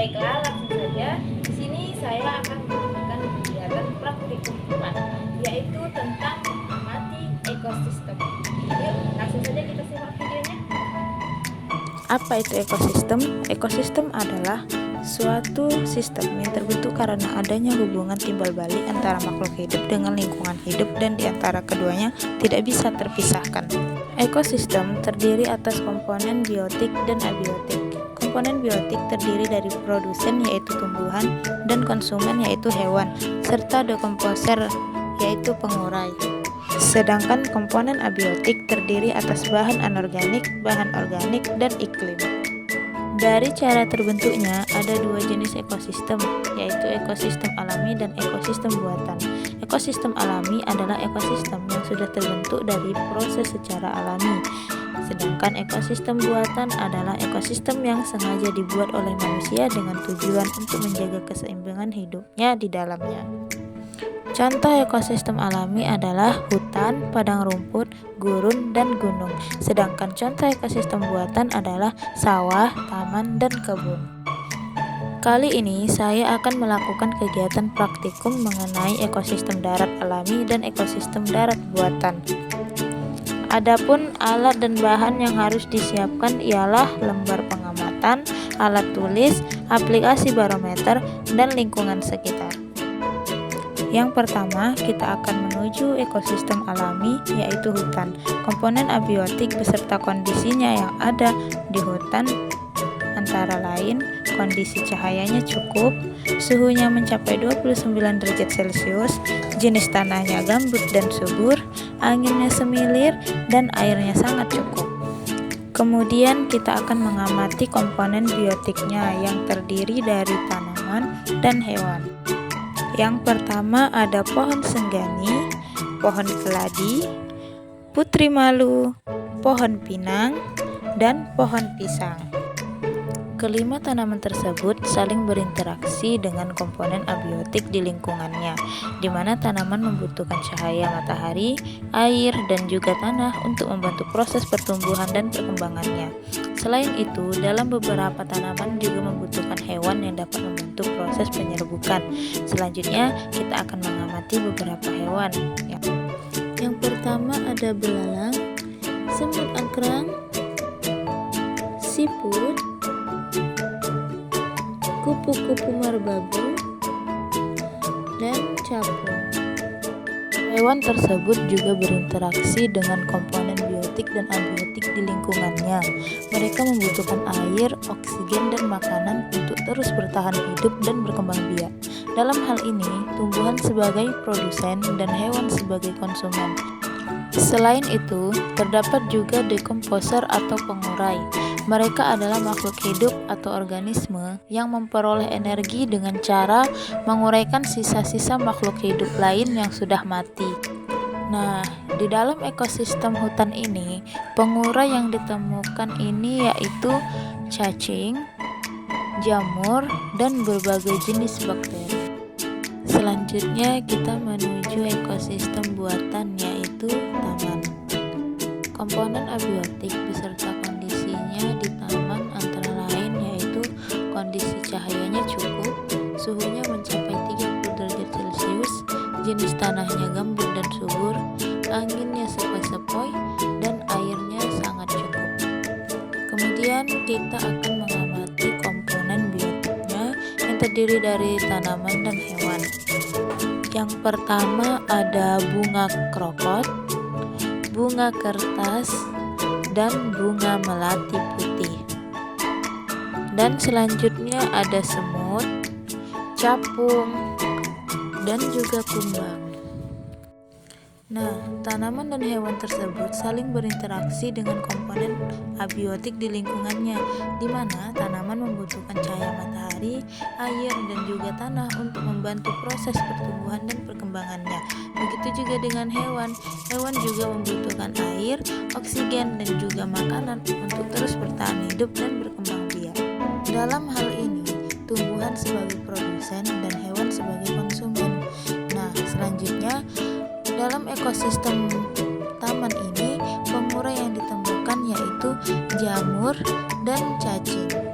Baiklah, langsung saja. Di sini saya akan memberikan kegiatan praktikum 4, yaitu tentang mengamati ekosistem. Yuk, langsung saja kita simak videonya. Apa itu ekosistem? Ekosistem adalah suatu sistem yang terbentuk karena adanya hubungan timbal balik antara makhluk hidup dengan lingkungan hidup, dan di antara keduanya tidak bisa terpisahkan. Ekosistem terdiri atas komponen biotik dan abiotik. Komponen biotik terdiri dari produsen yaitu tumbuhan dan konsumen yaitu hewan, serta dekomposer yaitu pengurai. Sedangkan komponen abiotik terdiri atas bahan anorganik, bahan organik, dan iklim. Dari cara terbentuknya ada dua jenis ekosistem, yaitu ekosistem alami dan ekosistem buatan. Ekosistem alami adalah ekosistem yang sudah terbentuk dari proses secara alami. Sedangkan ekosistem buatan adalah ekosistem yang sengaja dibuat oleh manusia dengan tujuan untuk menjaga keseimbangan hidupnya di dalamnya. Contoh ekosistem alami adalah hutan, padang rumput, gurun, dan gunung. Sedangkan contoh ekosistem buatan adalah sawah, taman, dan kebun. Kali ini saya akan melakukan kegiatan praktikum mengenai ekosistem darat alami dan ekosistem darat buatan. Adapun alat dan bahan yang harus disiapkan ialah lembar pengamatan, alat tulis, aplikasi barometer, dan lingkungan sekitar. Yang pertama, kita akan menuju ekosistem alami, yaitu hutan. Komponen abiotik beserta kondisinya yang ada di hutan antara lain kondisi cahayanya cukup, suhunya mencapai 29 derajat Celcius, jenis tanahnya gambut dan subur, anginnya semilir, dan airnya sangat cukup. Kemudian kita akan mengamati komponen biotiknya yang terdiri dari tanaman dan hewan. Yang pertama ada pohon senggani, pohon keladi, putri malu, pohon pinang, dan pohon pisang. Kelima tanaman tersebut saling berinteraksi dengan komponen abiotik di lingkungannya, di mana tanaman membutuhkan cahaya matahari, air, dan juga tanah untuk membantu proses pertumbuhan dan perkembangannya. Selain itu, dalam beberapa tanaman juga membutuhkan hewan yang dapat membantu proses penyerbukan. Selanjutnya, kita akan mengamati beberapa hewan. Yang pertama ada belalang, semut angkrang, siput, kupu-kupu merbabu, dan capung. Hewan tersebut juga berinteraksi dengan komponen biotik dan abiotik di lingkungannya. Mereka membutuhkan air, oksigen, dan makanan untuk terus bertahan hidup dan berkembang biak. Dalam hal ini, tumbuhan sebagai produsen dan hewan sebagai konsumen. Selain itu, terdapat juga dekomposer atau pengurai. Mereka adalah makhluk hidup atau organisme yang memperoleh energi dengan cara menguraikan sisa-sisa makhluk hidup lain yang sudah mati. Nah, di dalam ekosistem hutan ini, pengurai yang ditemukan ini yaitu cacing, jamur, dan berbagai jenis bakteri. Selanjutnya kita menuju ekosistem buatan yaitu taman. Komponen abiotik beserta kondisinya di taman antara lain yaitu kondisi cahayanya cukup, suhunya mencapai 30 derajat Celcius, jenis tanahnya gambut dan subur, anginnya sepoi-sepoi, dan airnya sangat cukup. Kemudian kita akan mengamati komponen biotiknya yang terdiri dari tanaman dan hewan. Yang pertama ada bunga krokot, bunga kertas, dan bunga melati putih. Dan selanjutnya ada semut, capung, dan juga kumbang. Nah, tanaman dan hewan tersebut saling berinteraksi dengan komponen abiotik di lingkungannya, di mana tanaman membutuhkan cahaya matahari, air, dan juga tanah untuk membantu proses pertumbuhan dan perkembangannya. Begitu juga dengan hewan. Hewan juga membutuhkan air, oksigen, dan juga makanan untuk terus bertahan hidup dan berkembang biak. Dalam hal ini, tumbuhan sebagai produsen dan hewan sebagai konsumen. Nah, selanjutnya dalam ekosistem taman ini, pengurai yang ditemukan yaitu jamur dan cacing.